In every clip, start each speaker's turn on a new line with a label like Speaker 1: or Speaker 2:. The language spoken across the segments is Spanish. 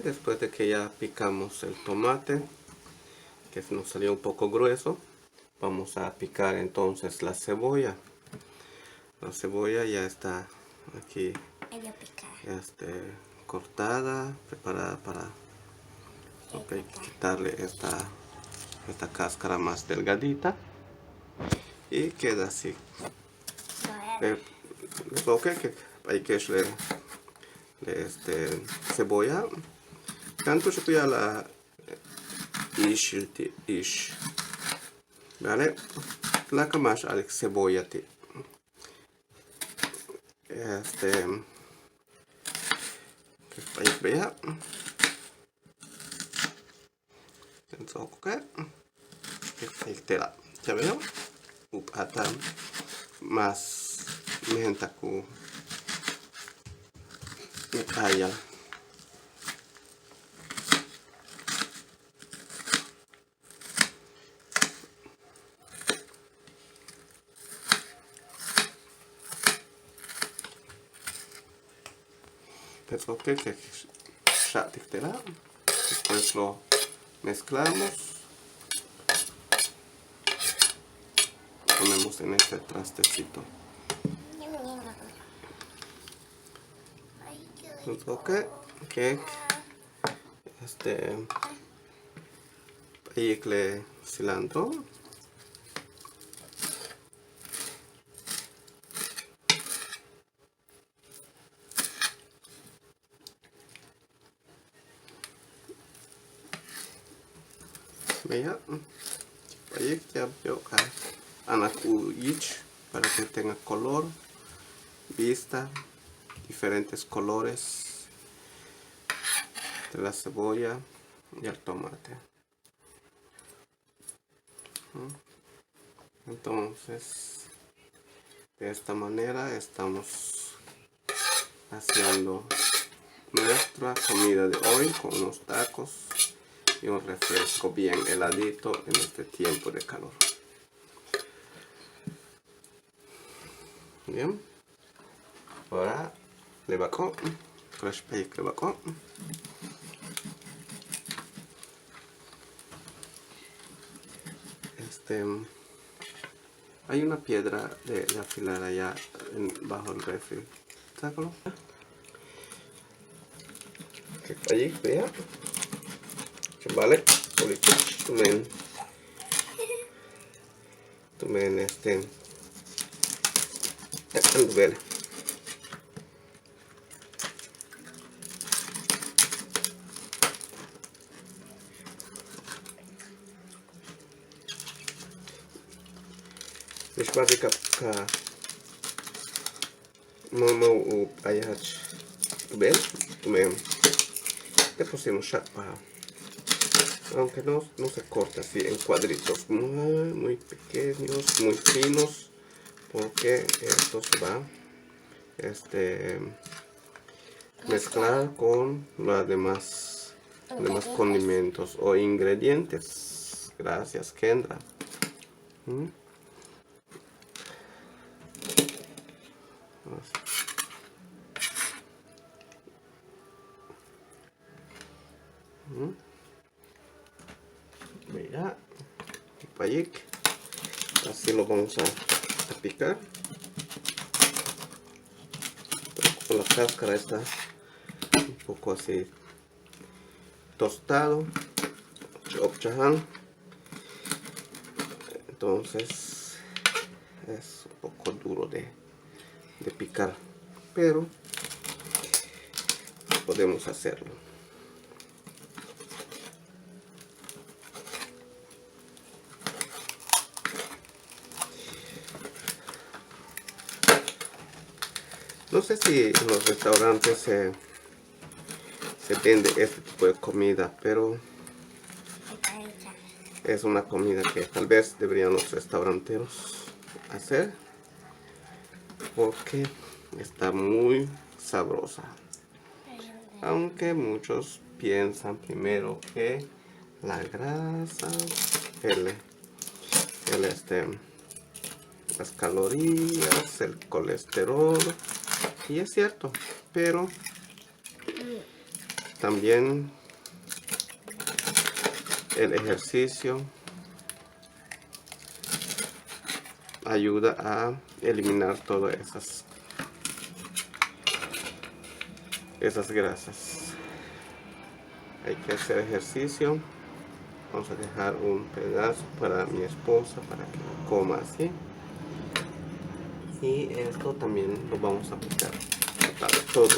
Speaker 1: Después de que ya picamos el tomate, que nos salió un poco grueso, vamos a picar entonces la cebolla. La cebolla ya está aquí cortada, preparada para quitarle esta cáscara más delgadita, y queda así. Ok, que hay que echarle cebolla. Tanto se pilla la ish, ¿vale? La camash al cebolla ti. Que vea. Entonces, ok. Que tela. ¿Ya veo? Hasta más mehentaku ayal. Pues ok, que ya tela. Después lo mezclamos. Ponemos en este trastecito. Pues ok, que le cilantro. Vea, ahí ya veo anak uyich para que tenga color, vista, diferentes colores de la cebolla y el tomate. Entonces, de esta manera estamos haciendo nuestra comida de hoy con unos tacos y un refresco bien heladito en este tiempo de calor. Bien, ahora le bacó, fresh bake le bacó. Hay una piedra de afilar allá bajo el refri. Sácalo. Allí, vea. Vale, tumen vele. Mش بعد ka mau ayah tumen le pusimos chapa, aunque no se corta así en cuadritos muy pequeños, muy finos, porque esto se va mezclar con los demás condimentos o ingredientes. Gracias, Kendra. Mira, así lo vamos a picar. Con la cáscara está un poco así tostado, entonces es un poco duro de picar, pero podemos hacerlo. No sé si en los restaurantes se vende este tipo de comida, pero es una comida que tal vez deberían los restauranteros hacer, porque está muy sabrosa. Aunque muchos piensan primero que la grasa, las calorías, el colesterol, y es cierto, pero también el ejercicio ayuda a eliminar todas esas grasas. Hay que hacer ejercicio. Vamos a dejar un pedazo para mi esposa para que lo coma así. Y esto también lo vamos a aplicar. Todo.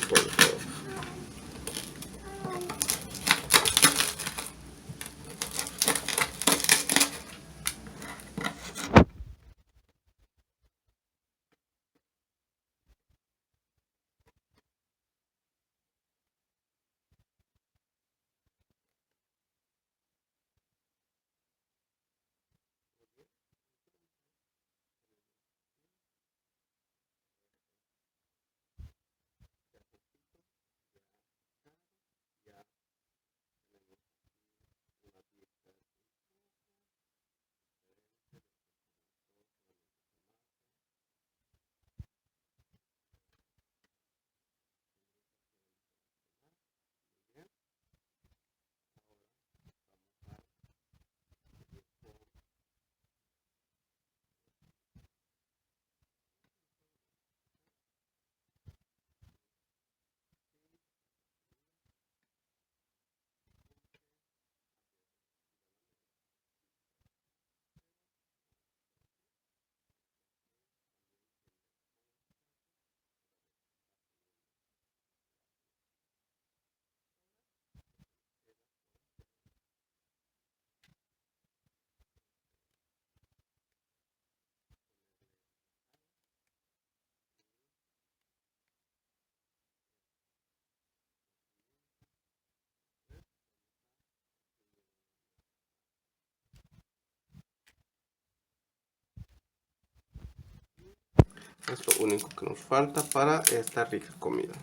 Speaker 1: Es lo único que nos falta para esta rica comida.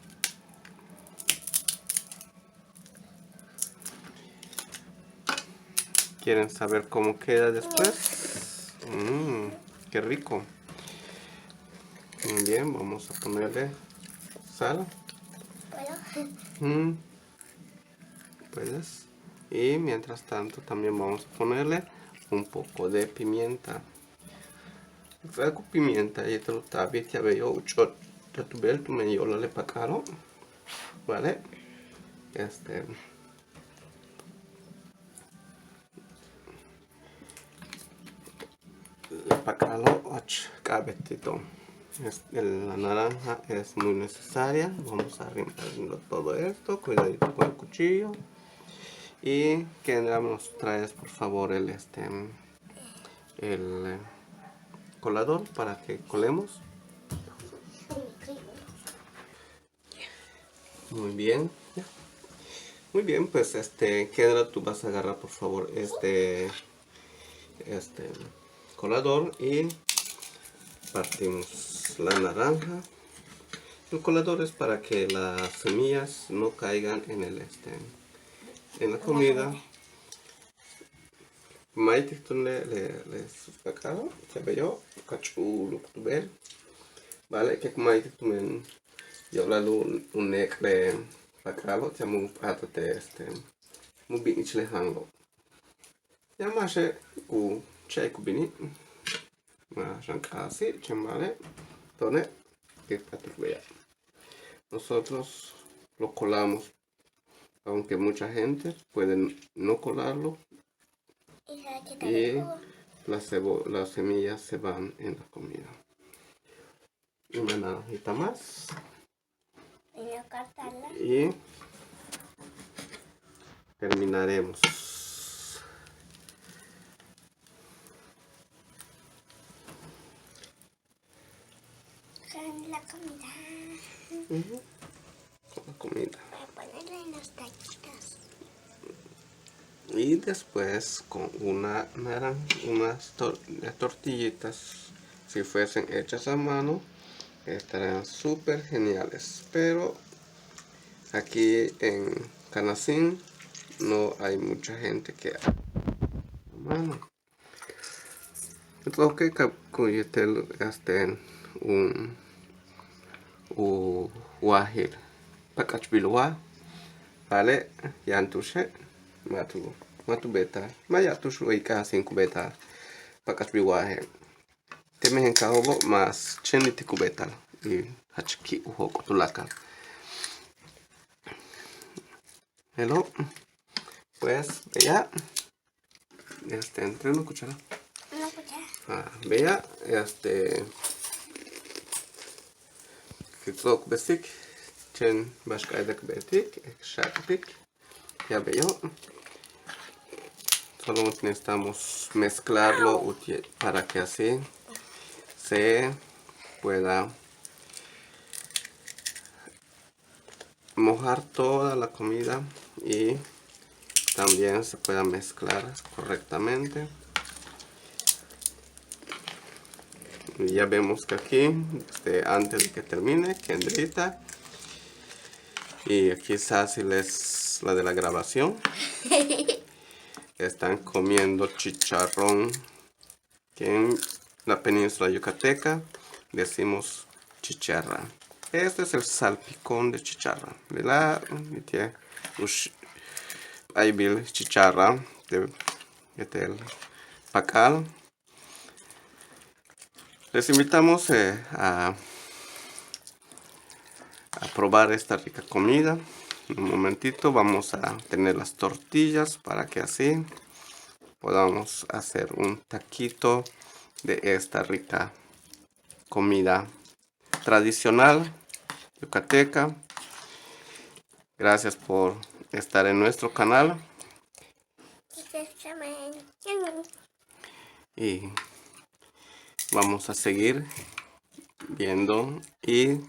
Speaker 1: ¿Quieren saber cómo queda después? ¡Qué rico! Muy bien, vamos a ponerle sal. ¿Puedes? Y mientras tanto también vamos a ponerle un poco de pimienta. Con pimienta y te lo tabi te avevo uchot tatubel tu me yo le pacaro. ¿Vale? Le pacalo och cabetito. La naranja es muy necesaria. Vamos a arrimar todo esto. Cuidadito con el cuchillo. Y Kendra, nos traes por favor el colador para que colemos. Muy bien. Muy bien, pues Kendra, tú vas a agarrar por favor este colador y partimos la naranja. El colador es para que las semillas no caigan en la comida. Maite le supacaro, se veo cachulo ver. Vale, que maite tu men yo la un necre pacalo, te mu patate mu binichle hango. Ya más ku chai kubini. Así, chambale, tone, que vea. Nosotros lo colamos, aunque mucha gente puede no colarlo y las semillas se van en la comida. Una naranjita más y terminaremos.
Speaker 2: La comida.
Speaker 1: La comida.
Speaker 2: Voy a ponerle en los taquitos.
Speaker 1: Y después con unas tortillitas, si fuesen hechas a mano, estarán súper geniales. Pero aquí en Canacín no hay mucha gente que haga a mano. Entonces, que gasten un wahir pakachbilwa Vale, yantushe, matu beta, maya tushu ika 5 beta, pakas biwahe. Temen kahobo más cheniti kubeta y hachiki uhoko tulaka. Hello, pues vea, entre una cuchara.
Speaker 2: Una cuchara.
Speaker 1: Vea, kitok besik, chen bashkaidak betik, shakpik, ya veo. Solo necesitamos mezclarlo para que así se pueda mojar toda la comida y también se pueda mezclar correctamente. Y ya vemos que aquí, antes de que termine, Kendrita y quizás la de la grabación están comiendo chicharrón, que en la península yucateca decimos chicharra. Este es el salpicón de chicharra. Hay bil chicharra de pacal. Les invitamos a probar esta rica comida. En un momentito vamos a tener las tortillas para que así podamos hacer un taquito de esta rica comida tradicional yucateca. Gracias por estar en nuestro canal y vamos a seguir viendo y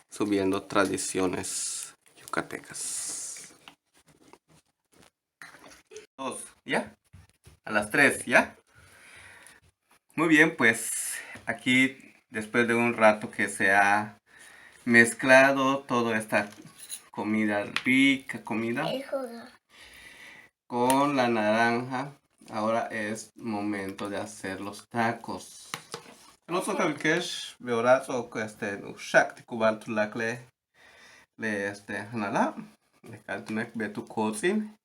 Speaker 1: subiendo tradiciones yucatecas. ¿Ya? A las 3, ¿ya? Muy bien, pues aquí después de un rato que se ha mezclado toda esta rica comida con la naranja, ahora es momento de hacer los tacos. No so que kesh veorat o que ushak tikubal tulak le hanala le kaltunek betu kozin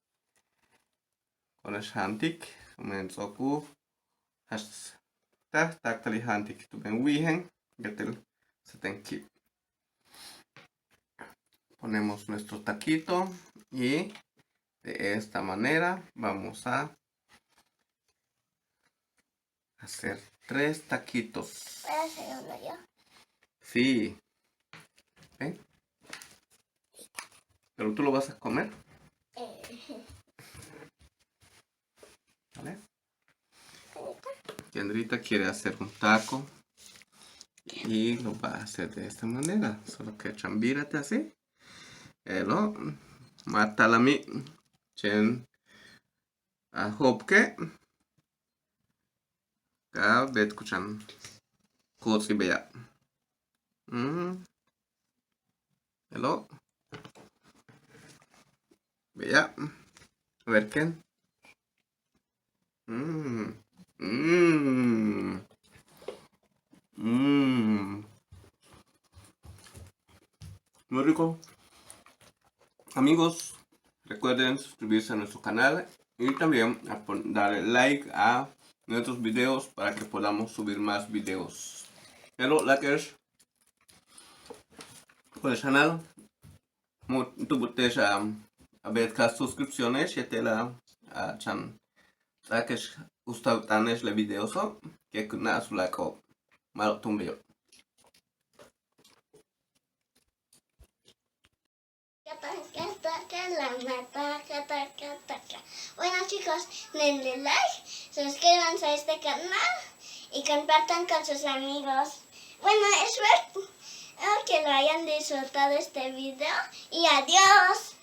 Speaker 1: con el hantik menzoku has tak tali hantik tu ben wihen getel setenki. Ponemos nuestro taquito y de esta manera vamos a hacer 3 taquitos.
Speaker 2: ¿Puedo hacer uno yo?
Speaker 1: Sí. ¿Ven? ¿Pero tú lo vas a comer? ¿Vale? Kendrita quiere hacer un taco y lo va a hacer de esta manera. Solo que chambírate así. Elo matalami chen ahopke ka bet kuchan kotsi beya. Elo beya. A ver Ken. Muy rico. Amigos, recuerden suscribirse a nuestro canal y también darle like a nuestros videos para que podamos subir más videos. Hello, likers. Por el canal, tú puedes ver las suscripciones y te la chan. Likers, ustautanes le videos que kuna su like o mal tumbeo.
Speaker 2: Bueno chicos, denle like, suscríbanse a este canal y compartan con sus amigos. Bueno, espero que lo hayan disfrutado este video y adiós.